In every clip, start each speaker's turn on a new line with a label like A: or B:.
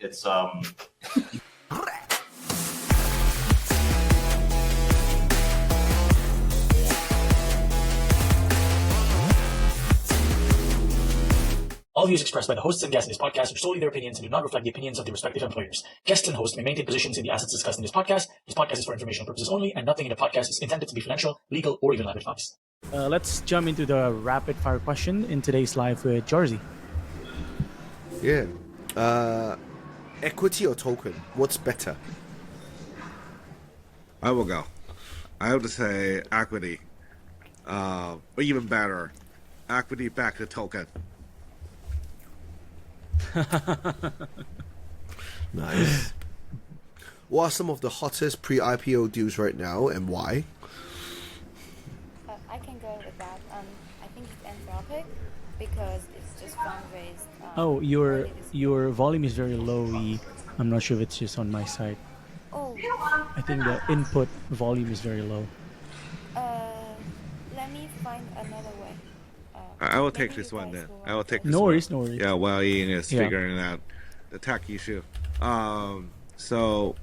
A: It's
B: All views expressed by the hosts and guests in this podcast are solely their opinions and do not reflect the opinions of their respective employers. Guests and hosts may maintain positions in the assets discussed in this podcast. This podcast is for informational purposes only, and nothing in the podcast is intended to be financial, legal, or even life advice. Let's jump into the rapid fire question in today's live with Jarsy.
C: Yeah. Equity or token? What's better?
D: I will go. I would say equity. But even better, equity back to token.
C: Nice. What are some of the hottest pre-IPO deals right now and why?
E: I can go with that. I think it's Anthropic because it's just fundraised.
B: Oh, your volume is very low. I'm not sure if it's just on my side.
E: Oh.
B: I think the input volume is very low.
E: Let me find another way.
D: I will take this one then. I will take this
B: No
D: one.
B: worries, no worries.
D: Yeah, while Yiying is
B: Yeah.
D: figuring out the tech issue. So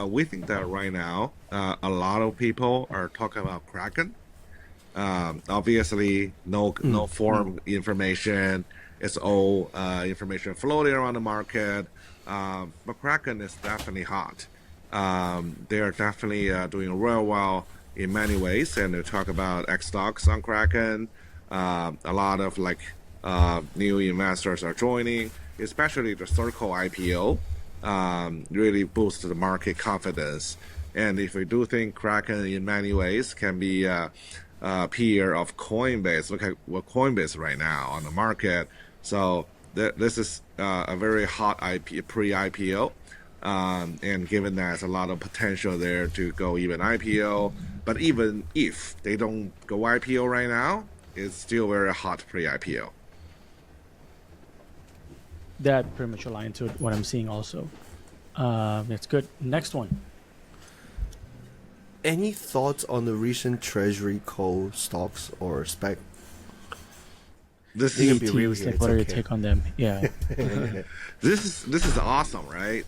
D: we think that right now, a lot of people are talking about Kraken. Obviously, no form information. It's all information floating around the market. But Kraken is definitely hot. They are definitely doing real well in many ways. And they talk about X stocks on Kraken. A lot of new investors are joining, especially the Circle IPO. Really boosts the market confidence. And if we do think Kraken in many ways can be a peer of Coinbase, look at what Coinbase right now on the market. So this is a very hot pre-IPO. And given that there's a lot of potential there to go even IPO, but even if they don't go IPO right now, it's still very hot pre-IPO.
B: That pretty much aligns with what I'm seeing also. That's good. Next one.
C: Any thoughts on the recent Treasury Co. stocks or spec?
D: This
C: You
D: is
C: can be real
B: TTs,
C: here.
B: like,
C: It's
B: what are your
C: okay.
B: take on them? Yeah.
D: this is awesome, right?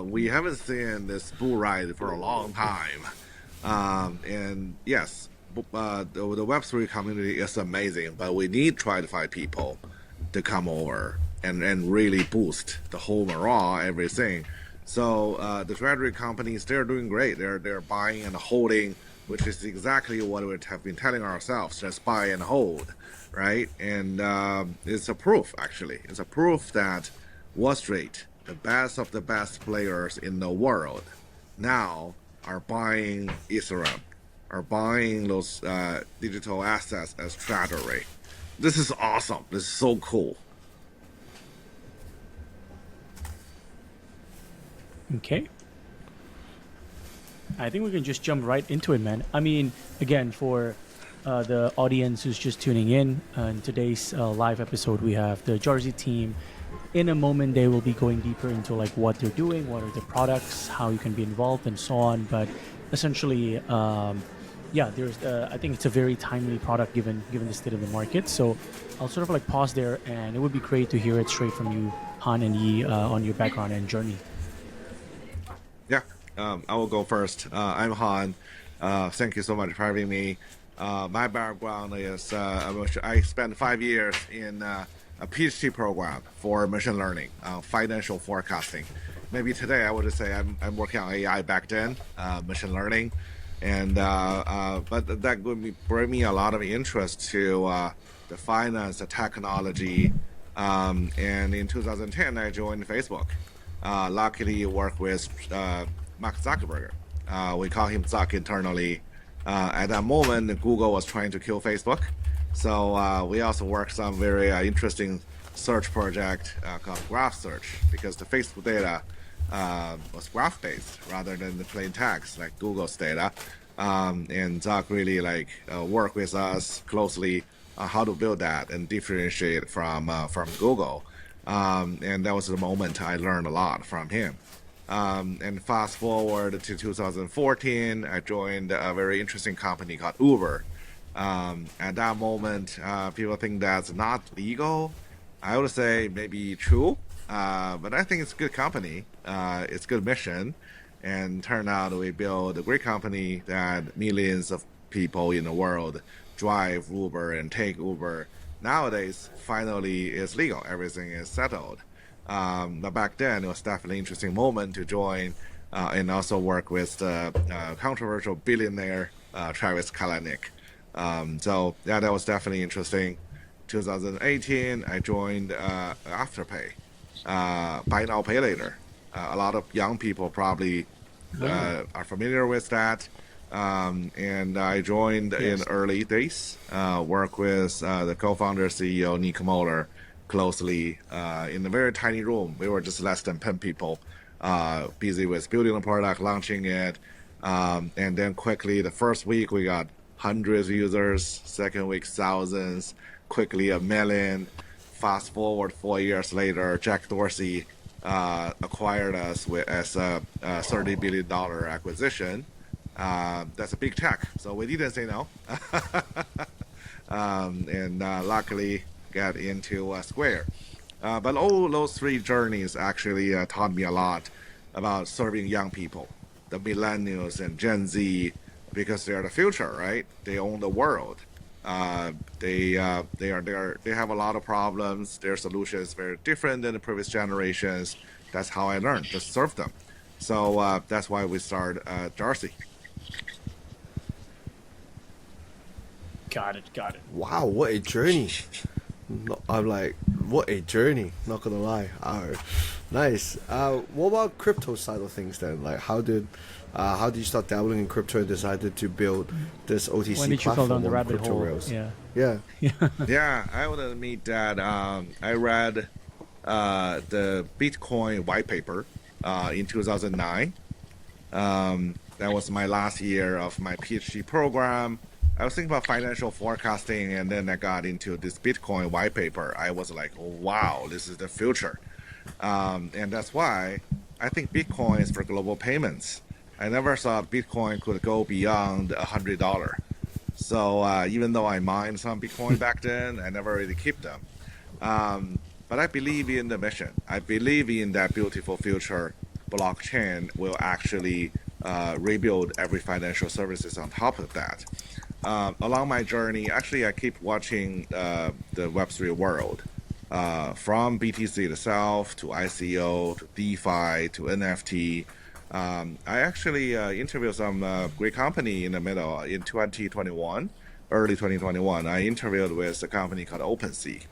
D: We haven't seen this bull ride for a long time, and yes, the Web3 community is amazing, but we need TradFi people to come over and really boost the whole morale, everything. So the treasury companies, they're doing great. They're buying and holding, which is exactly what we have been telling ourselves: just buy and hold, right? And it's a proof, actually. It's a proof that Wall Street, the best of the best players in the world, now are buying Ethereum, are buying those digital assets as treasury. This is awesome. This is so cool.
B: Okay. I think we can just jump right into it, man. I mean, again, for the audience who's just tuning in today's live episode, we have the Jarsy team. In a moment, they will be going deeper into like what they're doing, what are the products, how you can be involved, and so on. But essentially, there's I think it's a very timely product given the state of the market. So I'll sort of like pause there, and it would be great to hear it straight from you, Han and Yi, on your background and journey.
D: Yeah, I will go first. I'm Han. Thank you so much for having me. My background is I spent 5 years in a PhD program for machine learning, financial forecasting. Maybe today I would say I'm working on AI back then, machine learning, and but that would bring me a lot of interest to the finance, the technology, and in 2010 I joined Facebook. Luckily, work with Mark Zuckerberg. We call him Zuck internally. At that moment, Google was trying to kill Facebook. So we also worked on very interesting search project called Graph Search, because the Facebook data was graph-based rather than the plain text like Google's data. And Zuck really worked with us closely on how to build that and differentiate from Google. And that was the moment I learned a lot from him. And fast forward to 2014, I joined a very interesting company called Uber. At that moment, people think that's not legal. I would say maybe true, but I think it's good company. It's good mission, and turn out we build a great company that millions of people in the world drive Uber and take Uber. Nowadays, finally, it's legal. Everything is settled. But back then, it was definitely an interesting moment to join and also work with the controversial billionaire Travis Kalanick. So yeah, that was definitely interesting. 2018, I joined Afterpay, buy now pay later. A lot of young people probably are familiar with that. And I joined in early days, work with the co-founder CEO Nick Moller closely in a very tiny room. We were just less than 10 people, busy with building the product, launching it, and then quickly the first week we got hundreds of users, second week thousands, quickly 1 million. Fast forward 4 years later, Jack Dorsey acquired us as a $30 billion acquisition. That's a big check, so we didn't say no. And luckily got into Square. But all those 3 journeys actually taught me a lot about serving young people, the millennials and Gen Z, because they're the future, right? They own the world. They have a lot of problems. Their solution is very different than the previous generations. That's how I learned to serve them. So that's why we started Jarsy.
B: Got it.
C: Wow, what a journey. I'm like, what a journey, not gonna lie. Nice. What about crypto side of things then? Like, how did you start dabbling in crypto and decided to build this OTC
B: When did you
C: platform
B: fall down the
C: on
B: rabbit
C: crypto
B: hole?
C: rails?
B: Yeah.
D: Yeah, I would admit that I read the Bitcoin white paper in 2009. That was my last year of my PhD program. I was thinking about financial forecasting, and then I got into this Bitcoin white paper. I was like, oh, wow, this is the future. And that's why I think Bitcoin is for global payments. I never thought Bitcoin could go beyond $100. So even though I mined some Bitcoin back then, I never really kept them. But I believe in the mission. I believe in that beautiful future. Blockchain will actually rebuild every financial services on top of that. Along my journey, actually, I keep watching the Web3 world. From BTC itself to ICO to DeFi to NFT. I actually interviewed some great company in the middle in 2021, early 2021. I interviewed with a company called OpenSea.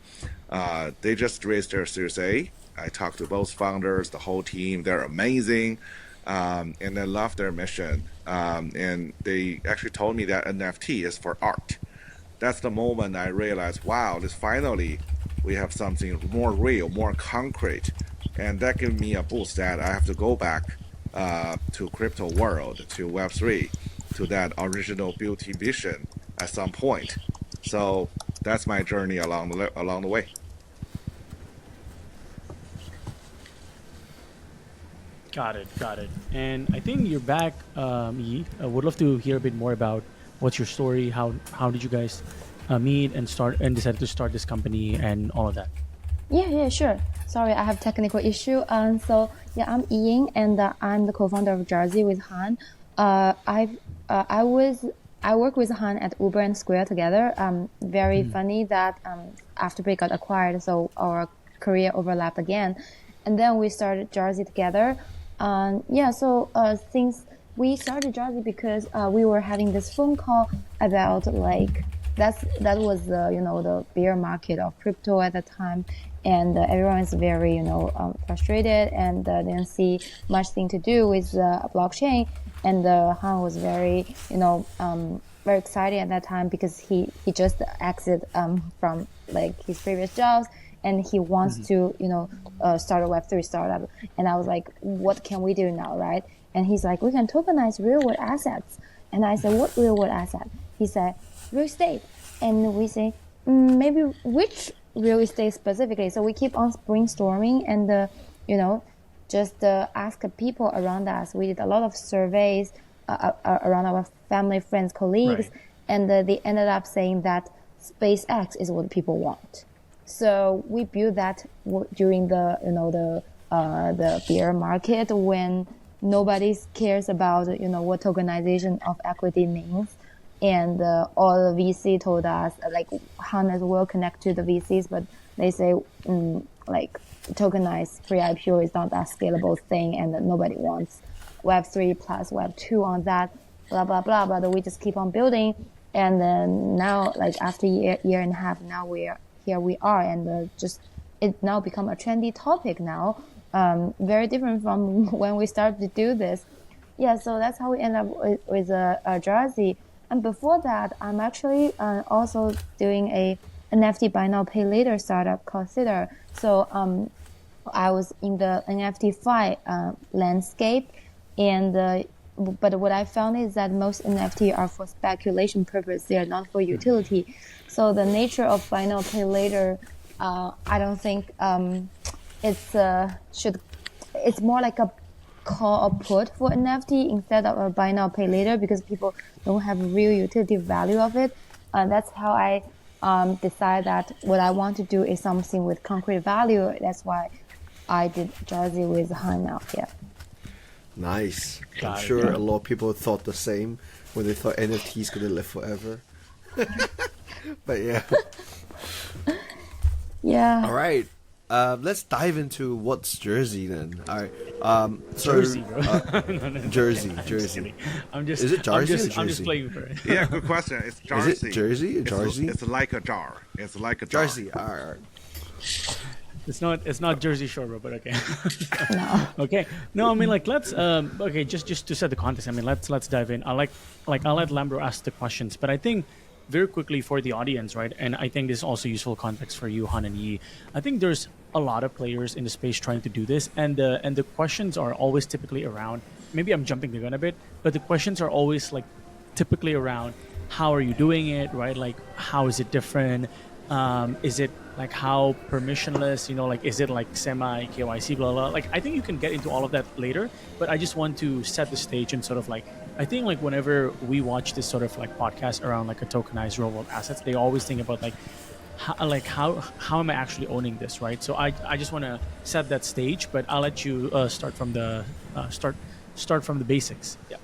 D: They just raised their Series A. I talked to both founders, the whole team. They're amazing. And I love their mission. And they actually told me that NFT is for art. That's the moment I realized, wow, this finally we have something more real, more concrete. And that gave me a boost that I have to go back to crypto world, to Web3, to that original beauty vision at some point. So that's my journey along the way.
B: Got it. And I think you're back, Yi. I would love to hear a bit more about what's your story. How did you guys meet and decided to start this company and all of that?
E: Yeah, sure. Sorry, I have technical issue. So yeah, I'm Yiying, and I'm the co-founder of Jarsy with Han. I work with Han at Uber and Square together. Very funny that after we got acquired, so our career overlapped again, and then we started Jarsy together. Since we started Jarsy because we were having this phone call about like that was the bear market of crypto at the time, and everyone is very frustrated and didn't see much thing to do with blockchain. And Han was very very excited at that time because he just exited from like his previous jobs, and he wants to start a Web3 startup. And I was like, what can we do now, right? And he's like, we can tokenize real world assets. And I said, what real world asset? He said, real estate. And we say, maybe which real estate specifically? So we keep on brainstorming and just ask people around us. We did a lot of surveys around our family, friends, colleagues,
B: Right.
E: and they ended up saying that SpaceX is what people want. So we built that during the the bear market when nobody cares about what tokenization of equity means, and all the VC told us like Harness will connect to the VCs, but they say like tokenized pre-IPO is not that scalable thing, and nobody wants Web3 plus Web2 on that, blah blah blah. But we just keep on building, and then now like after year and a half, now we are, and just it now become a trendy topic now. Very different from when we started to do this. Yeah, so that's how we end up with Jarsy. And before that, I'm actually also doing a NFT buy now pay later startup called Sitter. So I was in the NFT fi landscape, and but what I found is that most NFT are for speculation purpose. They are not for utility. So the nature of buy now pay later, I don't think it's more like a call or put for NFT instead of a buy now pay later, because people don't have real utility value of it. That's how I decide that what I want to do is something with concrete value. That's why I did Jarsy with Han now. Yeah.
C: Nice. I'm
B: Got it,
C: sure
B: got it.
C: a lot of people thought the same when they thought NFTs gonna live forever. But yeah.
E: Yeah.
C: All right. Let's dive into what's Jarsy then. All right. So
B: Jersey, bro. No,
C: Jersey,
B: I'm just
C: Jersey.
B: kidding. I'm just.
C: Is it Jarsy
B: I'm
C: or
B: just, I'm just
C: Jersey?
B: playing for it.
D: Yeah, good question. It's Jarsy.
C: Is it Jersey or Jarsy?
D: It's like a jar. It's like a jar.
C: Jarsy. All right.
B: It's not Jersey Shore, bro, but okay.
E: No.
B: Okay. No, I mean like let's okay, just to set the context. I mean let's dive in. I'll let Lambro ask the questions, but I think very quickly for the audience, right? And I think this is also useful context for you, Han and Yi. I think there's a lot of players in the space trying to do this, and the questions are always typically around. Maybe I'm jumping the gun a bit, but the questions are always like typically around how are you doing it, right? Like how is it different? Is it like how permissionless, like is it like semi KYC, blah blah. Like I think you can get into all of that later, but I just want to set the stage and sort of like I think like whenever we watch this sort of like podcast around like a tokenized real world assets, they always think about like how am I actually owning this, right? So I just want to set that stage, but I'll let you start from the start from the basics. Yeah.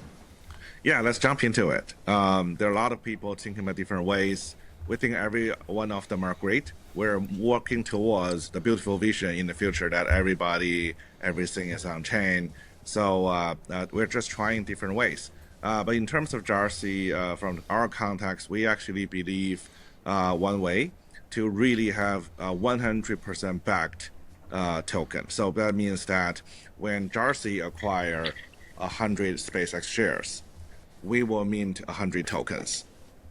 D: Yeah, let's jump into it. There are a lot of people thinking about different ways. We think every one of them are great. We're working towards the beautiful vision in the future that everything is on chain. So we're just trying different ways. But in terms of Jarsy, from our context, we actually believe one way to really have a 100% backed token. So that means that when Jarsy acquire 100 SpaceX shares, we will mint 100 tokens.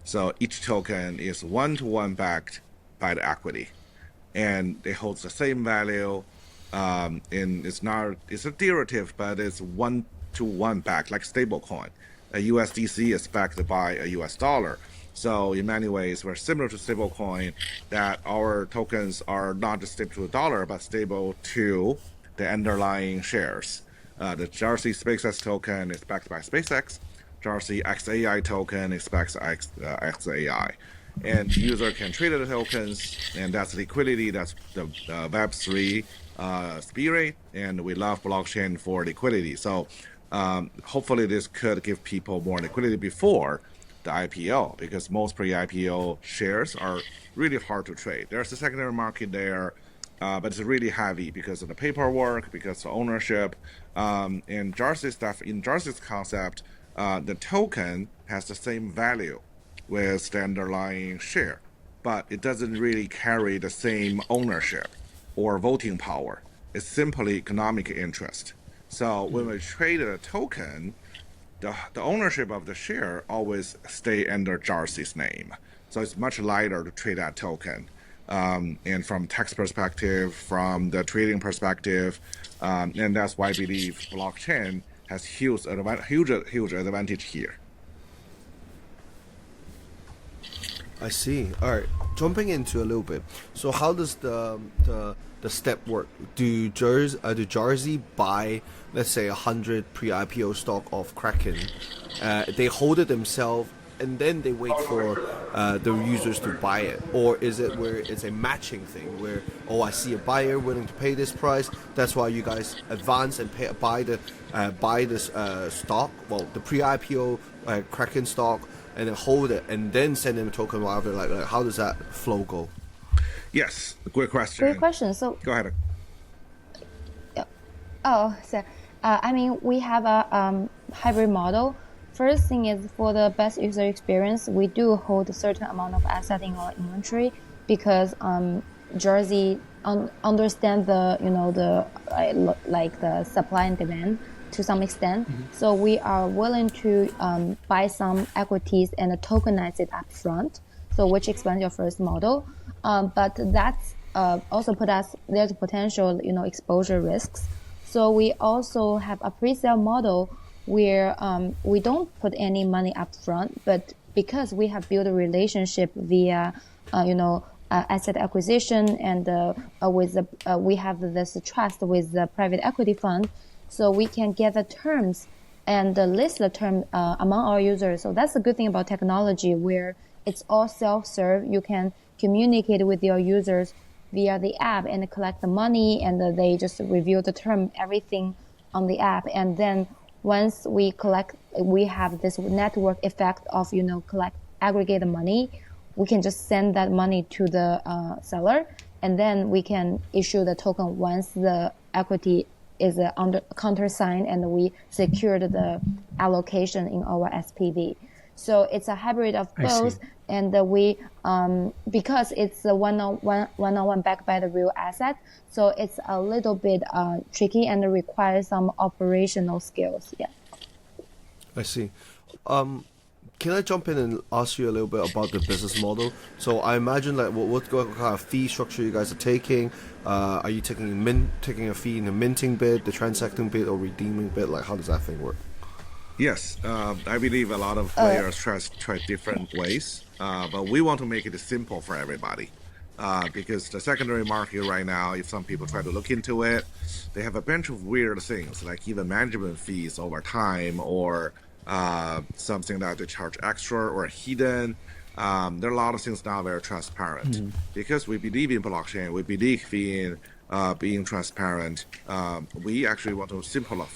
D: So each token is one-to-one backed by the equity, and it holds the same value. And it's a derivative, but it's one-to-one backed, like stablecoin. A USDC is backed by a US dollar. So in many ways, we're similar to stablecoin, that our tokens are not just stable to the dollar, but stable to the underlying shares. The Jarsy SpaceX token is backed by SpaceX. Jarsy XAI token is backed by XAI. And user can trade the tokens, and that's liquidity. That's the Web3 spirit, and we love blockchain for liquidity. So hopefully this could give people more liquidity before the IPO, because most pre-IPO shares are really hard to trade. There's a secondary market there, but it's really heavy because of the paperwork, because of ownership. And Jarsy's concept, the token has the same value with the underlying share, but it doesn't really carry the same ownership or voting power. It's simply economic interest. So when we trade a token, the ownership of the share always stay under Jarsy's name. So it's much lighter to trade that token. And from tax perspective, from the trading perspective, and that's why I believe blockchain has huge advantage here.
C: I see. All right, jumping into a little bit. So how does the step work? Do Jarsy buy, let's say, 100 pre-IPO stock of Kraken? They hold it themselves, and then they wait for the users to buy it, or is it where it's a matching thing where, oh, I see a buyer willing to pay this price, that's why you guys advance and buy this stock, well, the pre-IPO Kraken stock, and then hold it and then send them a token after? Like how does that flow go?
D: Yes, great question.
E: Great question. So
D: Go ahead.
E: Oh, so I mean, we have a hybrid model. First thing is, for the best user experience, we do hold a certain amount of asset in our inventory because Jarsy understand the the supply and demand to some extent. So we are willing to buy some equities and tokenize it upfront. So which expands your first model, but that's also there's potential exposure risks. So we also have a pre-sale model where we don't put any money up front, but because we have built a relationship via, asset acquisition and we have this trust with the private equity fund, so we can get the terms and list the term among our users. So that's the good thing about technology, where it's all self-serve. You can communicate with your users via the app and collect the money, and they just review the term, everything on the app. And then once we collect, we have this network effect of, aggregate the money. We can just send that money to the seller, and then we can issue the token once the equity is under countersigned and we secured the allocation in our SPV. So it's a hybrid of both, and we because it's a one-on-one backed by the real asset, so it's a little bit tricky and requires some operational skills. Yeah.
C: I see. Can I jump in and ask you a little bit about the business model? So I imagine what kind of fee structure you guys are taking? Are you taking a fee in the minting bit, the transacting bit, or redeeming bit? Like how does that thing work?
D: Yes, I believe a lot of players try different ways, but we want to make it simple for everybody. Because the secondary market right now, if some people try to look into it, they have a bunch of weird things, like even management fees over time, or something that they charge extra or hidden. There are a lot of things now very transparent. Because we believe in blockchain, we believe in being transparent. We actually want to simplify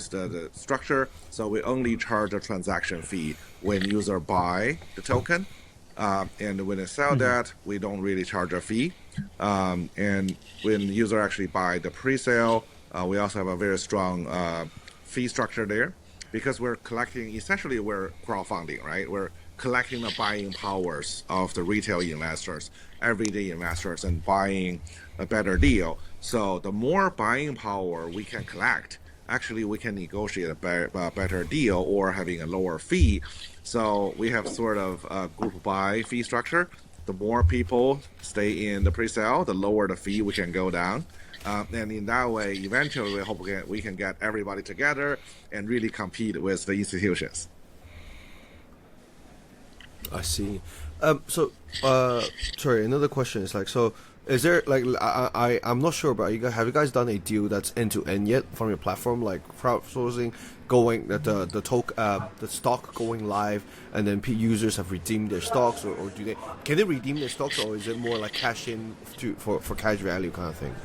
D: the structure, so we only charge a transaction fee when user buy the token, and when they sell that, we don't really charge a fee. And when user actually buy the pre-sale, we also have a very strong fee structure there, because we're crowdfunding, right? We're collecting the buying powers of the retail investors, everyday investors, and buying a better deal. So the more buying power we can collect, actually we can negotiate a better deal or having a lower fee. So we have sort of a group buy fee structure. The more people stay in the pre-sale, the lower the fee we can go down. And in that way, eventually we hope we can get everybody together and really compete with the institutions.
C: I see. Sorry, another question is so is there I'm not sure, but have you guys done a deal that's end to end yet from your platform, like crowdsourcing, going the stock going live, and then users have redeemed their stocks, or can they redeem their stocks, or is it more like cash in for cash value kind of thing?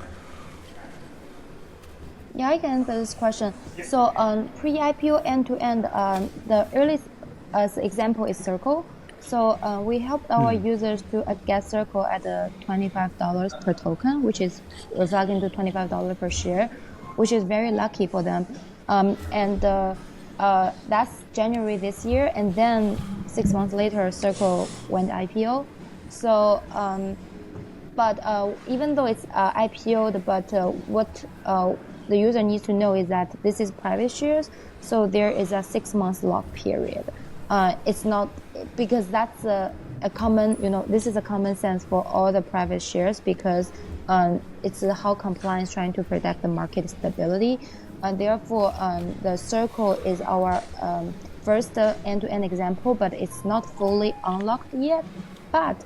E: Yeah, I can answer this question. So pre-IPO end-to-end, the earliest example is Circle. So we helped our users to get Circle at $25 per token, which is resulting to $25 per share, which is very lucky for them. And that's January this year, and then 6 months later, Circle went IPO. So, but even though it's IPO'd, but what the user needs to know is that this is private shares, so there is a 6 month lock period. It's not, because that's a common, this is a common sense for all the private shares, because it's how compliance trying to protect the market stability. And therefore, the Circle is our first end-to-end example, but it's not fully unlocked yet. But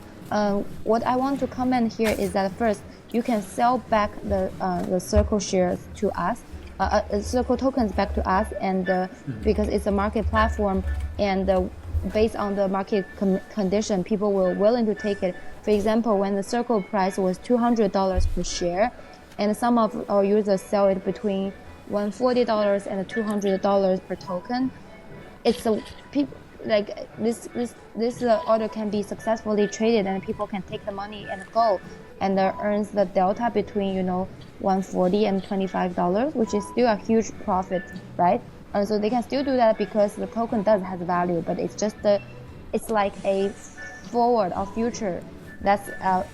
E: what I want to comment here is that first, you can sell back the Circle shares to us, Circle tokens back to us, and because it's a market platform, and based on the market condition, people were willing to take it. For example, when the Circle price was $200 per share, and some of our users sell it between $140 and $200 per token, it's a people like this order can be successfully traded, and people can take the money and go, and earns the delta between $140 and $25, which is still a huge profit, right? And so they can still do that because the token does have value, but it's just it's like a forward or future that's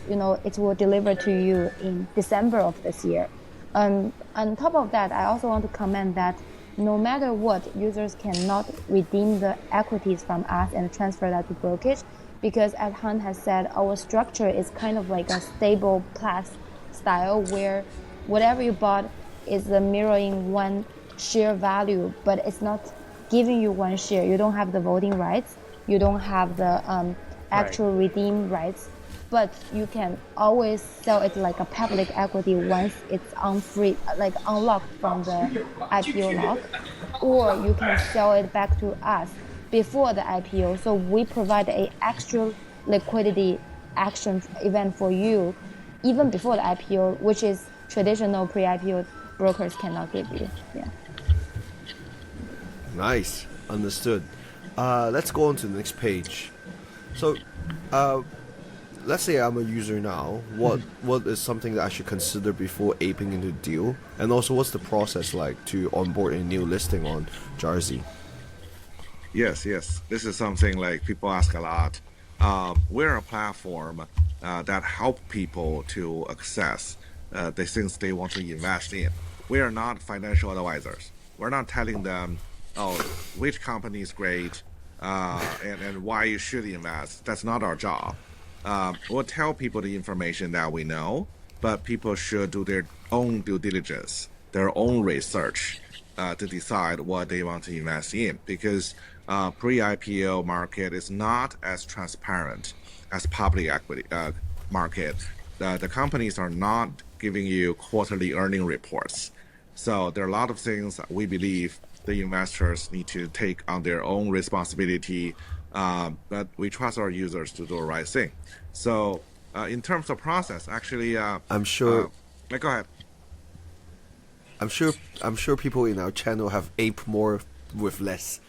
E: it will deliver to you in December of this year. On top of that, I also want to comment that no matter what, users cannot redeem the equities from us and transfer that to brokerage, because as Han has said, our structure is kind of like a stable plus style where whatever you bought is mirroring one share value, but it's not giving you one share. You don't have the voting rights, you don't have the actual redeem rights, but you can always sell it like a public equity once it's unlocked from the IPO lock, or you can sell it back to us before the IPO. So we provide a extra liquidity action event for you even before the IPO, which is traditional pre-IPO brokers cannot give you. Yeah.
C: Nice, understood. Let's go on to the next page. So, let's say I'm a user now. What is something that I should consider before aping into the deal? And also, what's the process like to onboard a new listing on Jarsy?
D: Yes. This is something like people ask a lot. We're a platform that help people to access the things they want to invest in. We are not financial advisors. We're not telling them, which company is great and why you should invest. That's not our job. We'll tell people the information that we know, but people should do their own due diligence, their own research to decide what they want to invest in, because pre-IPO market is not as transparent as public equity market. The companies are not giving you quarterly earning reports. So there are a lot of things that we believe the investors need to take on their own responsibility, but we trust our users to do the right thing. So in terms of process, actually,
C: I'm sure.
D: Go ahead.
C: I'm sure people in our channel have aped more with less,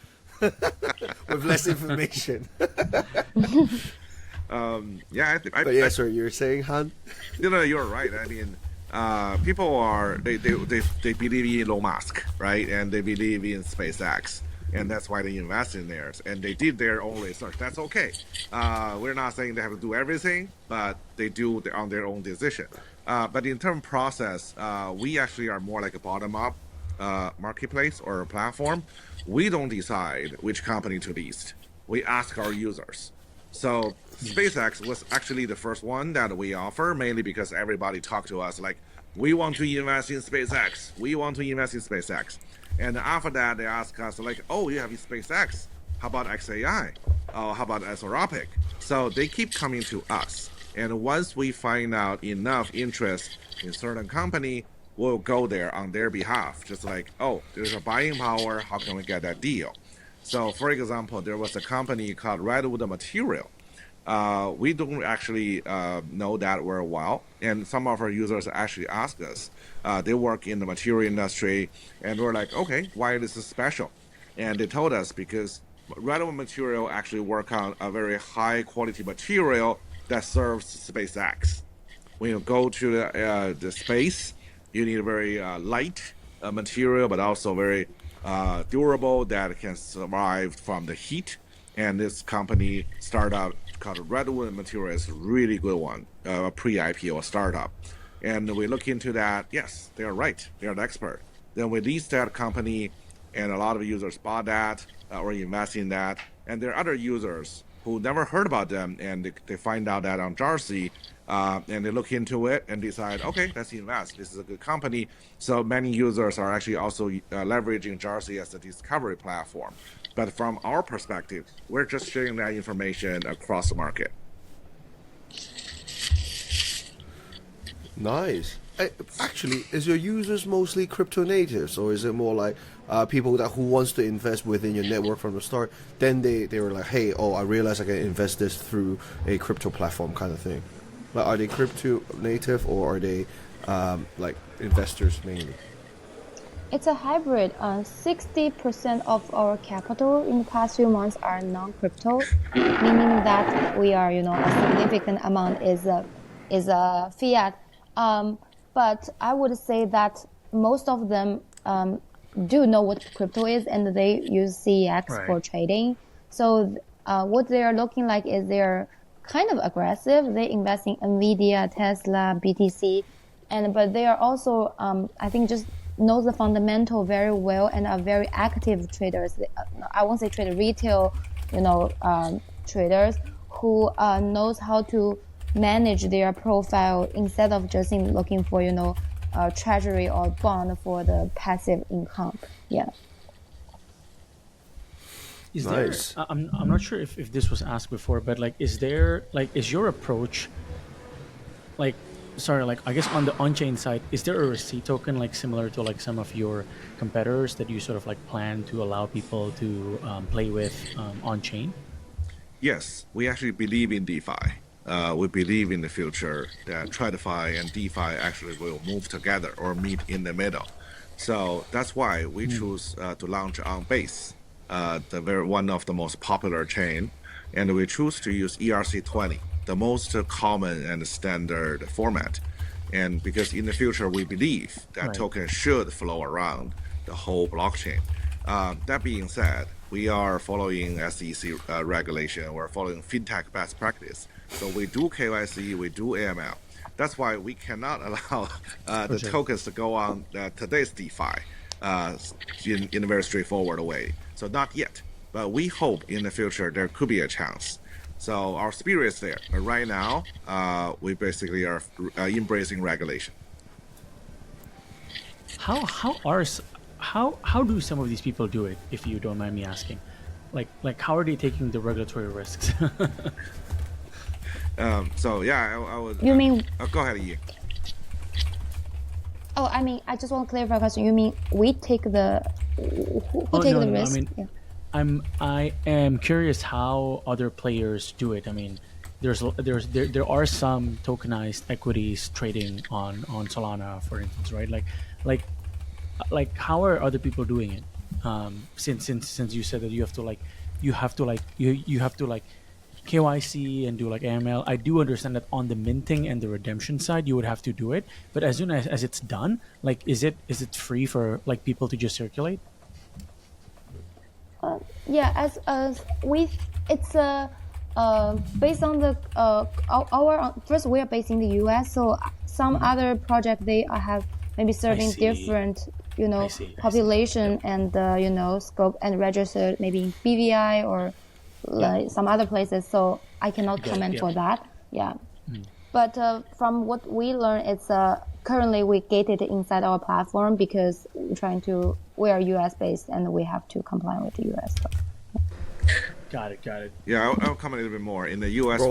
C: with less information.
D: Sorry,
C: you're saying, Han?
D: You're right. I mean, people are they believe in Elon Musk, right? And they believe in SpaceX, and that's why they invest in theirs. And they did their own research. That's okay. We're not saying they have to do everything, but they do on their own decision. But in terms of process, we actually are more like a bottom-up marketplace or a platform. We don't decide which company to list. We ask our users. So SpaceX was actually the first one that we offer, mainly because everybody talked to us like, we want to invest in SpaceX. We want to invest in SpaceX. And after that, they ask us like, oh, you have SpaceX. How about XAI? Oh, how about Anthropic? So they keep coming to us. And once we find out enough interest in certain company, we'll go there on their behalf. Just like, oh, there's a buying power. How can we get that deal? So, for example, there was a company called Redwood Material. We don't actually know that very well, and some of our users actually ask us. They work in the material industry, and we're like, okay, why this is special? And they told us because Redwood Material actually work on a very high quality material that serves SpaceX. When you go to the space, you need a very light material, but also very durable that can survive from the heat. And this company startup called Redwood Material is a really good one, a pre-IPO startup. And we look into that. Yes, they are right. They are the expert. Then we leased that company, and a lot of users bought that or invest in that. And there are other users who never heard about them, and they find out that on Jarsy, and they look into it and decide, okay, let's invest. This is a good company. So many users are actually also leveraging Jarsy as a discovery platform. But from our perspective, we're just sharing that information across the market.
C: Nice. Actually, is your users mostly crypto natives, or is it more like people who wants to invest within your network from the start? Then they were like, hey, I realize I can invest this through a crypto platform kind of thing. Like, are they crypto native or are they like investors mainly?
E: It's a hybrid. 60% of our capital in the past few months are non-crypto, meaning that we are, a significant amount is fiat. But I would say that most of them do know what crypto is, and they use CEX for trading. So what they are looking like is they're kind of aggressive. They invest in Nvidia, Tesla, BTC, but they are also, I think, just know the fundamental very well and are very active traders. I won't say trader, retail, traders who knows how to manage their profile instead of just looking for, treasury or bond for the passive income. Yeah.
B: Is
C: Nice.
B: there? I'm not sure if this was asked before, but like, is your approach, like, sorry, like I guess on the on-chain side, is there a receipt token like similar to like some of your competitors that you sort of like plan to allow people to play with on-chain?
D: Yes, we actually believe in DeFi. We believe in the future that TradFi and DeFi actually will move together or meet in the middle. So that's why we choose to launch on Base, one of the most popular chain, and we choose to use ERC20, the most common and standard format. And because in the future we believe that token should flow around the whole blockchain. That being said, we are following SEC regulation. We're following fintech best practice. So we do KYC, we do AML. That's why we cannot allow the tokens to go on today's DeFi in a very straightforward way. So not yet, but we hope in the future there could be a chance. So our spirit is there, but right now we basically are embracing regulation.
B: How do some of these people do it, if you don't mind me asking? Like how are they taking the regulatory risks?
D: So yeah, I would.
E: You mean?
D: Go ahead, Yi.
E: Oh, I mean, I just want to clarify a question. You mean we take the who take the risk?
B: I mean,
E: yeah.
B: I am curious how other players do it. I mean, there are some tokenized equities trading on Solana, for instance, right? Like how are other people doing it? Since you said that you have to KYC and do like AML. I do understand that on the minting and the redemption side, you would have to do it. But as soon as it's done, like, is it free for like people to just circulate?
E: Yeah, it's based on the our first we are based in the US, so some other project they have maybe serving different population and scope and registered maybe in BVI or like some other places. So I cannot comment for that. Yeah, but from what we learned, it's currently we gate it inside our platform because we are US based and we have to comply with the US stuff.
B: Got it.
D: Yeah, I'll comment a little bit more. In the US, I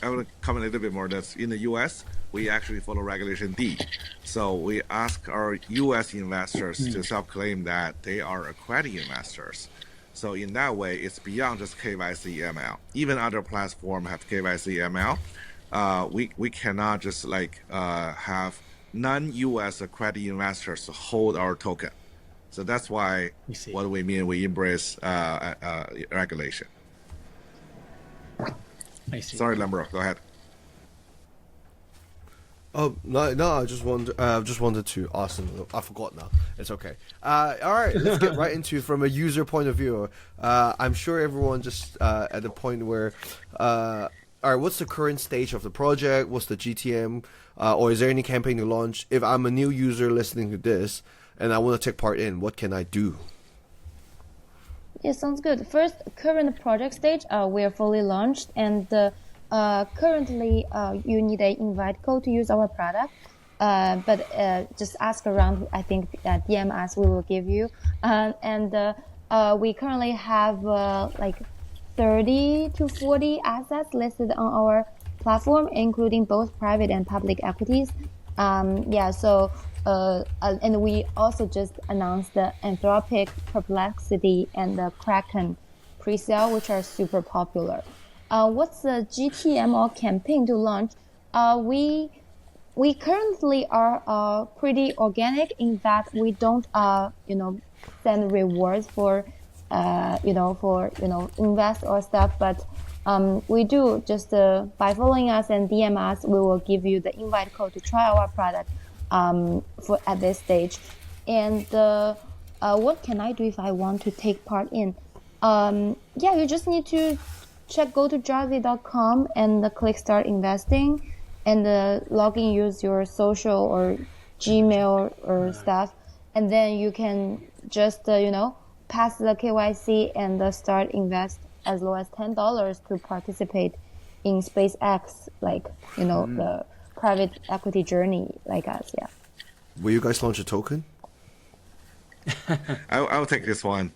D: will comment a little bit more. That's in the US, we actually follow Regulation D. So we ask our US investors to self-claim that they are accredited investors. So in that way, it's beyond just KYC ML. Even other platforms have KYC ML. We cannot just have non-US accredited investors hold our token. So that's why what we mean we embrace regulation.
B: I see.
D: Sorry, Lambro, go ahead.
C: Oh no! I just wanted to ask them. I forgot now. It's okay. All right, let's get right into from a user point of view. I'm sure everyone just at the point where, all right, what's the current stage of the project? What's the GTM? Or is there any campaign to launch? If I'm a new user listening to this and I want to take part in, what can I do?
E: Yeah, sounds good. First, current project stage, we are fully launched, and currently you need an invite code to use our product. But just ask around. I think DM us, we will give you. And we currently have 30 to 40 assets listed on our platform, including both private and public equities. And we also just announced the Anthropic, Perplexity, and the Kraken pre-sale, which are super popular. What's the GTM or campaign to launch? We currently are pretty organic in that we don't send rewards for invest or stuff, but we do just by following us and DM us, we will give you the invite code to try our product for at this stage. And what can I do if I want to take part in? You just need to go to jarsy.com and click start investing, and log in, use your social or Gmail or stuff, and then you can just pass the KYC and start invest as low as $10 to participate in SpaceX, the private equity journey like us. Yeah.
C: Will you guys launch a token?
D: I'll take this one.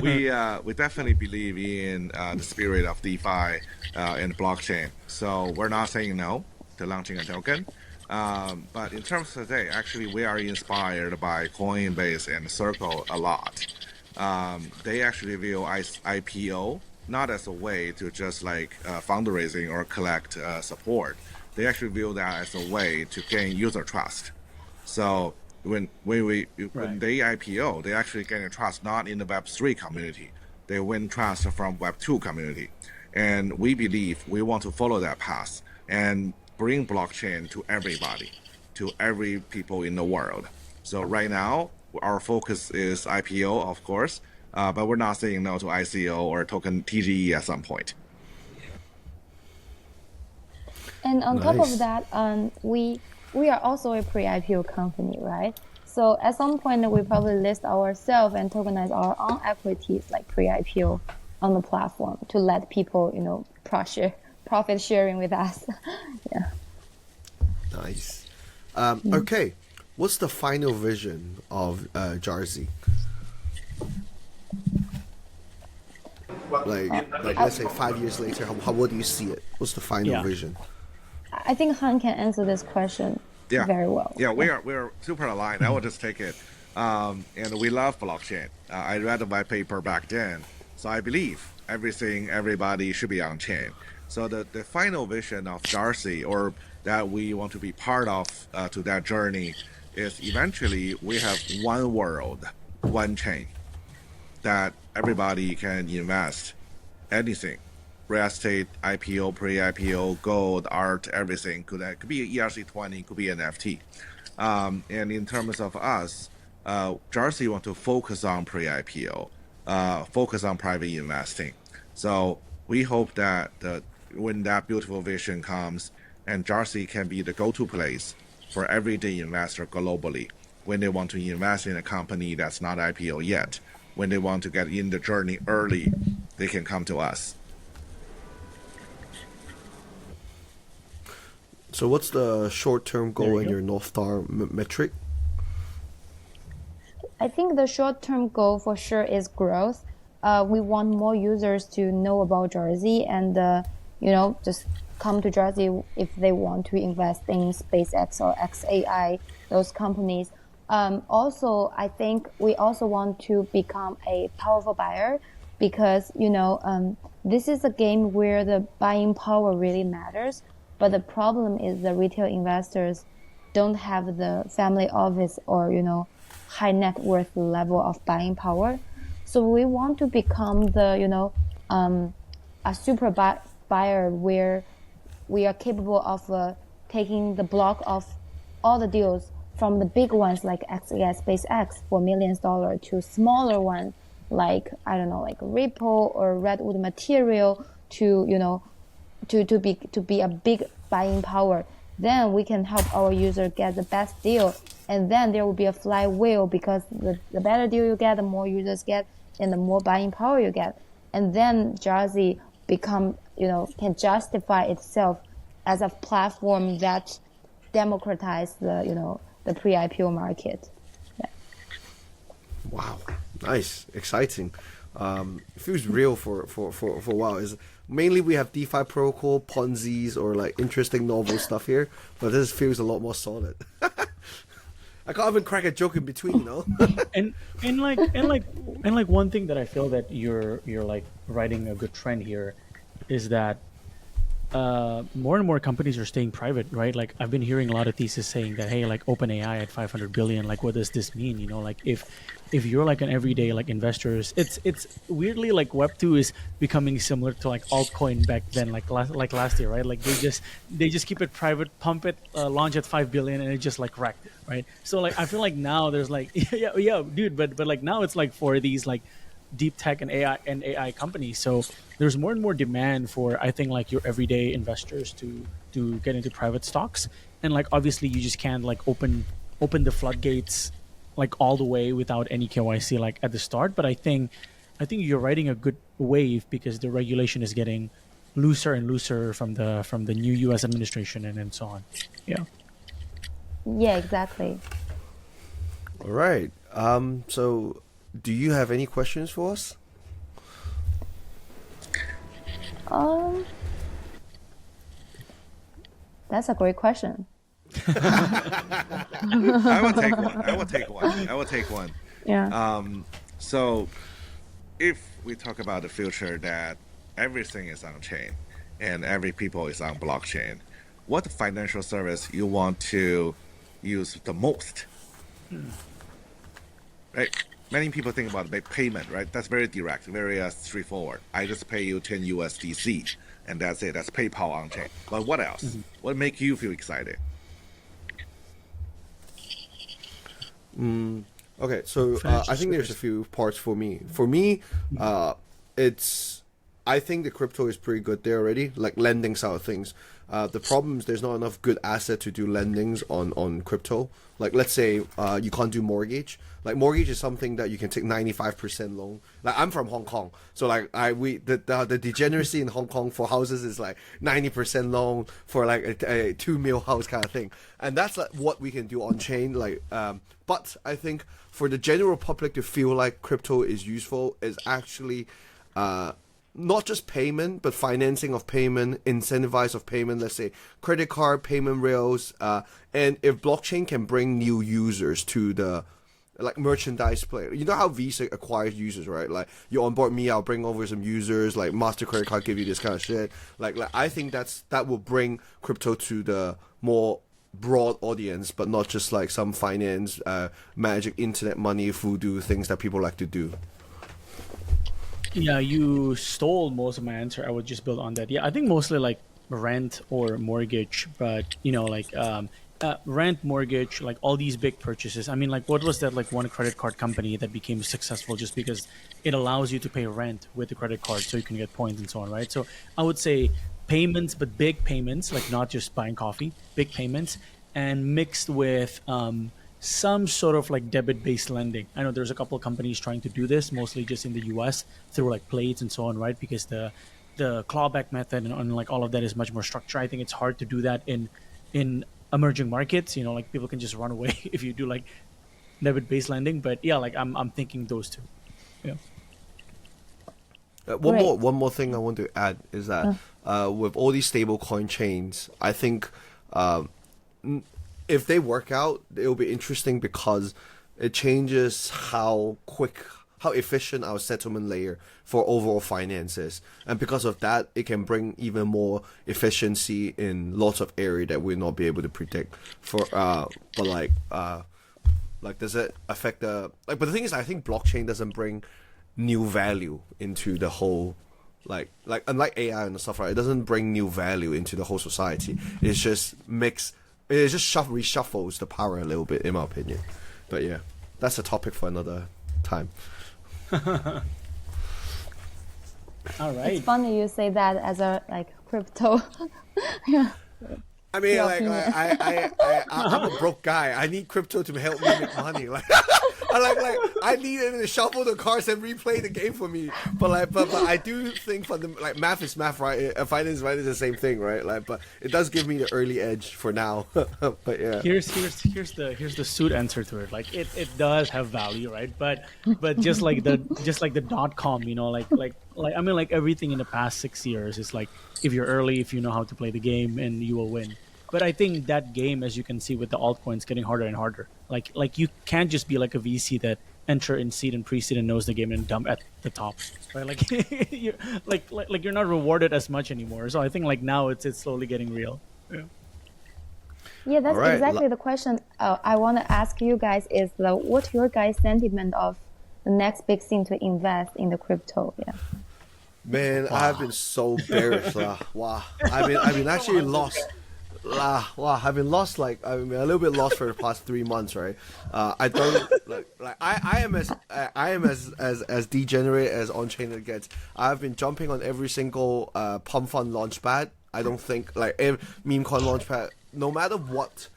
D: We definitely believe in the spirit of DeFi and blockchain. So we're not saying no to launching a token. But in terms of today, actually, we are inspired by Coinbase and Circle a lot. They actually view IPO not as a way to just fundraising or collect support. They actually view that as a way to gain user trust. So when they IPO, they actually gain trust not in the Web3 community. They win trust from Web2 community. And we believe we want to follow that path and bring blockchain to everybody, to every people in the world. So right now, our focus is IPO, of course, but we're not saying no to ICO or token TGE at some point.
E: And on top of that, we are also a pre-IPO company, right? So at some point, we probably list ourselves and tokenize our own equities like pre-IPO on the platform to let people, profit sharing with us. Yeah.
C: Nice. Okay. What's the final vision of Jarsy? Let's say 5 years later, what do you see it? What's the final vision?
E: I think Han can answer this question very well.
D: Yeah, we're super aligned. I will just take it. And we love blockchain. I read the white paper back then. So I believe everybody should be on chain. So the final vision of Jarsy, or that we want to be part of to that journey, is eventually we have one world, one chain, that everybody can invest anything. Real estate, IPO, pre-IPO, gold, art, everything. Could be ERC20, could be NFT. And in terms of us, Jarsy want to focus on pre-IPO, focus on private investing. So we hope that when that beautiful vision comes, and Jarsy can be the go-to place for everyday investor globally when they want to invest in a company that's not IPO yet. When they want to get in the journey early, they can come to us.
C: So what's the short-term goal and your North Star metric?
E: I think the short-term goal for sure is growth. We want more users to know about Jarsy and, just come to Jarsy if they want to invest in SpaceX or XAI, those companies. Also, I think we also want to become a powerful buyer because, this is a game where the buying power really matters. But the problem is the retail investors don't have the family office or, high net worth level of buying power. So we want to become the, a super buyer where we are capable of taking the block of all the deals from the big ones like XAI, SpaceX for millions of dollars to smaller ones like, like Ripple or Redwood Material to, to be a big buying power. Then we can help our user get the best deal. And then there will be a flywheel because the better deal you get, the more users get and the more buying power you get. And then Jarsy can justify itself as a platform that democratize the pre-IPO market. Yeah.
C: Wow, nice, exciting. It feels real for a while. Is mainly we have DeFi protocol, Ponzi's, or like interesting novel stuff here, but this feels a lot more solid. I can't even crack a joke in between, you know.
B: and like one thing that I feel that you're like riding a good trend here is that more and more companies are staying private, right? Like I've been hearing a lot of theses saying that, hey, like OpenAI at 500 billion, like what does this mean? You know, like if you're like an everyday like investors, it's weirdly like Web2 is becoming similar to like altcoin back then, like last year, right? Like they just keep it private, pump it, launch at 5 billion, and it just like wrecked it, right? So like I feel like now there's like yeah, dude, but like now it's like for these like deep tech and AI companies. So there's more and more demand for, I think, like your everyday investors to get into private stocks. And like obviously you just can't like open the floodgates like all the way without any KYC like at the start. But I think you're riding a good wave because the regulation is getting looser and looser from the new US administration and so on. Yeah.
E: Yeah, exactly.
C: All right. So do you have any questions for us?
E: That's a great question.
D: I will take one.
E: Yeah.
D: So if we talk about the future that everything is on chain and every people is on blockchain, what financial service you want to use the most? Right? Many people think about payment, right? That's very direct, very straightforward. I just pay you 10 USDC, and that's it. That's PayPal on chain. But what else? What make you feel excited?
C: Okay, so I think there's a few parts for me. For me, I think the crypto is pretty good there already, like lending side of things. The problem is there's not enough good asset to do lendings on crypto. Like let's say you can't do mortgage. Like mortgage is something that you can take 95% loan. Like I'm from Hong Kong, so like the degeneracy in Hong Kong for houses is like 90% loan for like a 2 mil house kind of thing, and that's like what we can do on chain. Like, but I think for the general public to feel like crypto is useful is actually not just payment, but financing of payment, incentivize of payment, let's say credit card payment rails, and if blockchain can bring new users to the like merchandise player. You know how Visa acquires users, right? Like you onboard me, I'll bring over some users, like Master credit card give you this kind of shit. Like I think that will bring crypto to the more broad audience, but not just like some finance, magic, internet money, voodoo things that people like to do.
B: Yeah, you stole most of my answer. I would just build on that. Yeah, I think mostly like rent or mortgage, but you know, like rent, mortgage, like all these big purchases. I mean, like what was that like one credit card company that became successful just because it allows you to pay rent with the credit card so you can get points and so on, right? So I would say payments, but big payments, like not just buying coffee, big payments, and mixed with some sort of like debit-based lending. I know there's a couple of companies trying to do this, mostly just in the US through like plates and so on, right? Because the clawback method and like all of that is much more structured. I think it's hard to do that in emerging markets. You know, like people can just run away if you do like debit-based lending. But yeah, like I'm thinking those two. Yeah.
C: One more thing I want to add is that with all these stable coin chains, I think if they work out, it'll be interesting because it changes how efficient our settlement layer for overall finances, and because of that, it can bring even more efficiency in lots of area that we'll not be able to predict. But does it affect the like? But the thing is, I think blockchain doesn't bring new value into the whole like unlike AI and stuff, right? It doesn't bring new value into the whole society. It's just reshuffles the power a little bit, in my opinion. But yeah, that's a topic for another time.
B: All right.
E: It's funny you say that as a like crypto. Yeah.
C: I mean,
E: Your
C: like
E: opinion.
C: I'm a broke guy. I need crypto to help me make money. Like I need it to shuffle the cards and replay the game for me. But I do think for the math is math, right? Finance is the same thing, right? But it does give me the early edge for now. But yeah.
B: Here's the suit answer to it. Like it does have value, right? But just like the .com, I mean, like everything in the past 6 years is like, if you're early, if you know how to play the game, and you will win. But I think that game, as you can see with the altcoins, getting harder and harder. Like you can't just be like a VC that enter in seed and pre-seed and knows the game and dump at the top, right? Like you're not rewarded as much anymore. So I think like now it's slowly getting real. Yeah.
E: Yeah, that's exactly the question I want to ask you guys is what's your guys' sentiment of the next big thing to invest in the crypto? Yeah.
C: Man, wow. I've been so bearish. Wow. I've been actually lost. I've been lost. Like I've been a little bit lost for the past 3 months, right? I don't I am as degenerate as on-chain it gets. I've been jumping on every single pump fund launchpad. I don't think meme coin launchpad. No matter what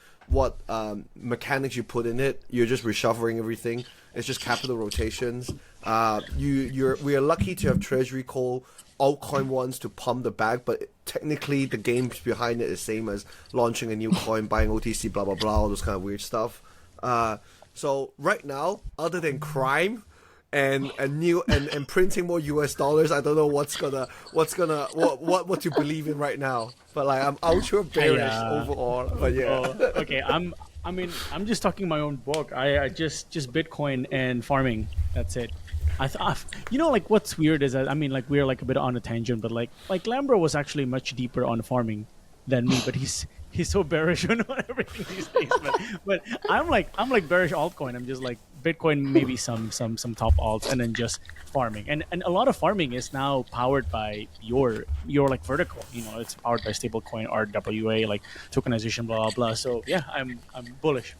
C: mechanics you put in it, you're just reshuffling everything. It's just capital rotations. We are lucky to have Treasury Call altcoin ones to pump the bag, but technically the games behind it is same as launching a new coin, buying OTC, blah blah blah, all those kind of weird stuff. So right now, other than crime and printing more US dollars, I don't know what to believe in right now. But like I'm ultra bearish overall. But yeah.
B: Okay, I'm just talking my own book. I just Bitcoin and farming. That's it. I thought, like what's weird is that, I mean, like we're like a bit on a tangent, but like Lambro was actually much deeper on farming than me, but he's so bearish on everything these days. But I'm like bearish altcoin. I'm just like Bitcoin, maybe some top alts, and then just farming. And a lot of farming is now powered by your like vertical. It's powered by stablecoin, RWA, like tokenization, blah blah blah. So yeah, I'm bullish.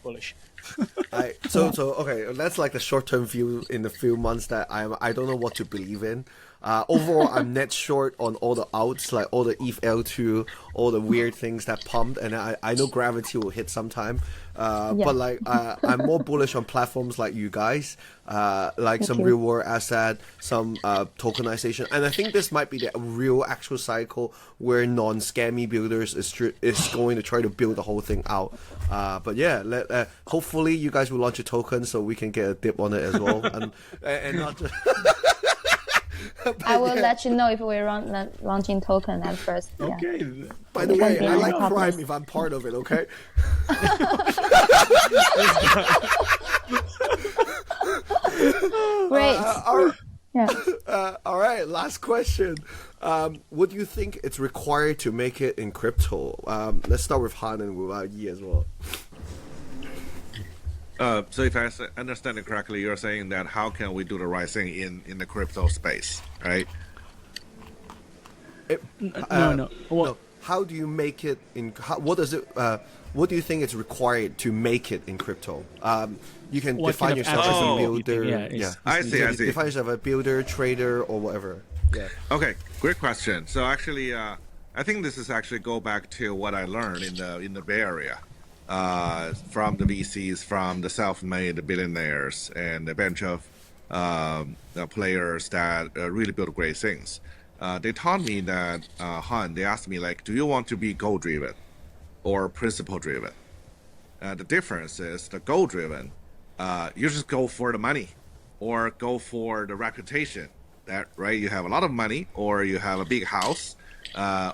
C: Okay, that's like the short-term view in the few months that I don't know what to believe in. Overall, I'm net short on all the outs, like all the ETH L2, all the weird things that pumped, and I know gravity will hit sometime. But like I'm more bullish on platforms like you guys, some real world asset, some tokenization, and I think this might be the real actual cycle where non-scammy builders is going to try to build the whole thing out. But yeah, hopefully you guys will launch a token so we can get a dip on it as well, and not just.
E: I will let you know if we're launching token at first. Yeah.
C: Okay. By the way, I like crime if I'm part of it. Okay.
E: Great.
C: All right. Last question. What do you think it's required to make it in crypto? Let's start with Han and with Yi as well.
D: So if I understand it correctly, you're saying that how can we do the right thing in the crypto space, right?
B: No.
C: No. How do you make it in? What do you think is required to make it in crypto? You can define yourself as a builder.
D: I see.
C: Define yourself as a builder, trader, or whatever. Yeah.
D: Okay, great question. So actually, I think this is actually go back to what I learned in the Bay Area. From the VCs, from the self-made billionaires, and a bunch of players that really build great things. They taught me that, Han, they asked me, like, do you want to be goal-driven or principle-driven? The difference is the goal-driven, you just go for the money or go for the reputation. That, right? You have a lot of money, or you have a big house,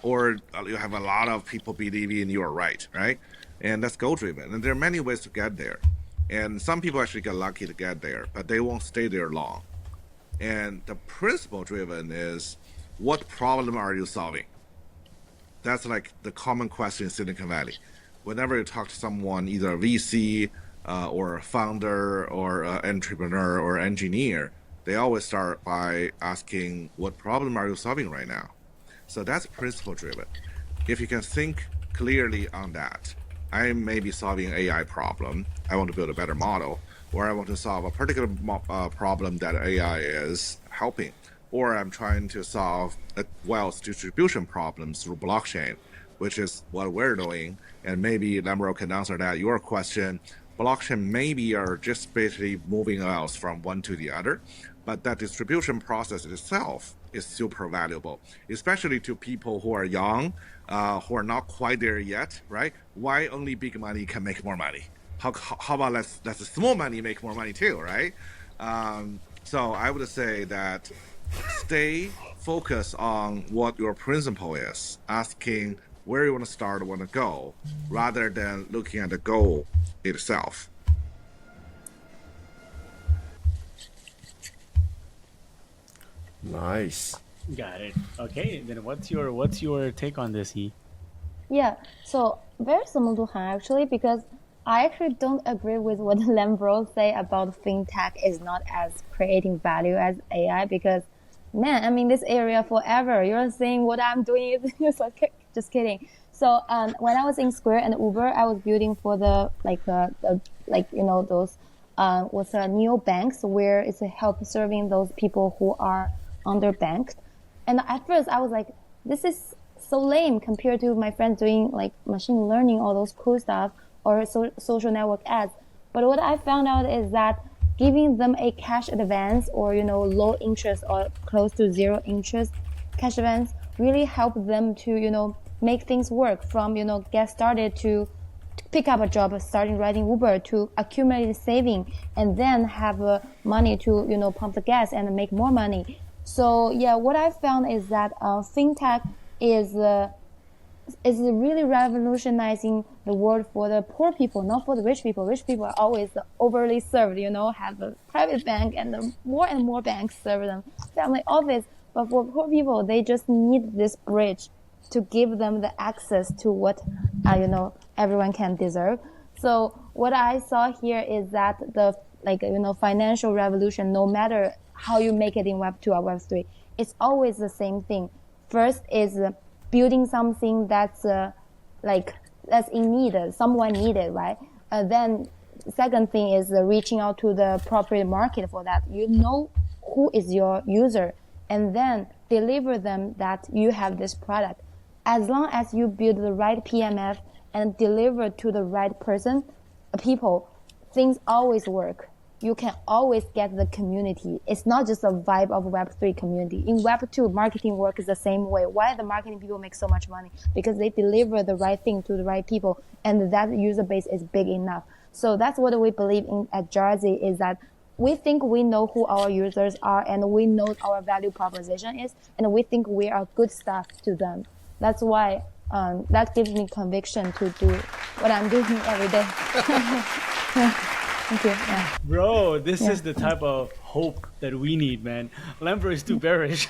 D: or you have a lot of people believing you are right? And that's goal-driven. And there are many ways to get there. And some people actually get lucky to get there, but they won't stay there long. And the principle-driven is, what problem are you solving? That's like the common question in Silicon Valley. Whenever you talk to someone, either a VC or a founder or an entrepreneur or engineer, they always start by asking, what problem are you solving right now? So that's principle-driven. If you can think clearly on that, I may be solving an AI problem. I want to build a better model, or I want to solve a particular problem that AI is helping, or I'm trying to solve a wealth distribution problem through blockchain, which is what we're doing. And maybe Lambro can answer your question. blockchain maybe are just basically moving us from one to the other, but that distribution process itself is super valuable, especially to people who are young, who are not quite there yet, right? Why only big money can make more money? How about let's small money make more money too, right? So I would say that stay focused on what your principle is, asking where you want to start, want to go, rather than looking at the goal itself.
C: Nice.
B: Got it. Okay, then what's your take on this, Yi?
E: Yeah, so very similar to Han actually, because I actually don't agree with what Lambro say about fintech is not as creating value as AI, because man, I mean, this area forever. You're saying what I'm doing is just kidding. So when I was in Square and Uber, I was building for the those what's neo banks, where it's a help serving those people who are underbanked. And at first I was like, this is so lame compared to my friends doing like machine learning, all those cool stuff, or social network ads. But what I found out is that giving them a cash advance or, low interest or close to zero interest cash advance really help them to, make things work from, get started to pick up a job, starting riding Uber, to accumulate saving, and then have money to, pump the gas and make more money. So yeah, what I found is that fintech is really revolutionizing the world for the poor people, not for the rich people. Rich people are always overly served, have a private bank and more banks serve them, family office. But for poor people, they just need this bridge to give them the access to what, everyone can deserve. So what I saw here is that the, financial revolution, no matter how you make it in Web 2 or Web 3, it's always the same thing. First is building something that's that's in need, someone needed, right? Then second thing is reaching out to the appropriate market for that. You know who is your user, and then deliver them that you have this product. As long as you build the right PMF and deliver to the right person, people, things always work. You can always get the community. It's not just a vibe of Web3 community. In Web2, marketing work is the same way. Why the marketing people make so much money? Because they deliver the right thing to the right people, and that user base is big enough. So that's what we believe in at Jarsy, is that we think we know who our users are, and we know our value proposition is, and we think we are good stuff to them. That's why that gives me conviction to do what I'm doing every day. Thank you. Yeah.
B: Bro, this is the type of hope that we need, man. Lambro is too bearish.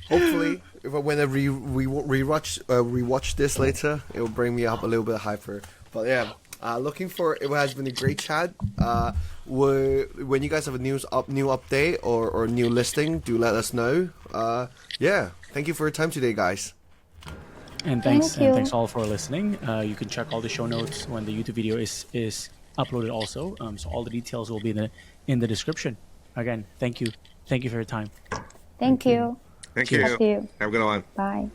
C: Hopefully, whenever you rewatch this later, it will bring me up a little bit hyper. But yeah, looking for it has been a great chat. When you guys have a new update or new listing, do let us know. Yeah, thank you for your time today, guys.
B: And thanks all for listening. You can check all the show notes when the YouTube video is uploaded also. So all the details will be in the description. Again, thank you. Thank you for your time.
E: Thank you.
D: Thank you.
E: Thank you.
D: Have a good one.
E: Bye.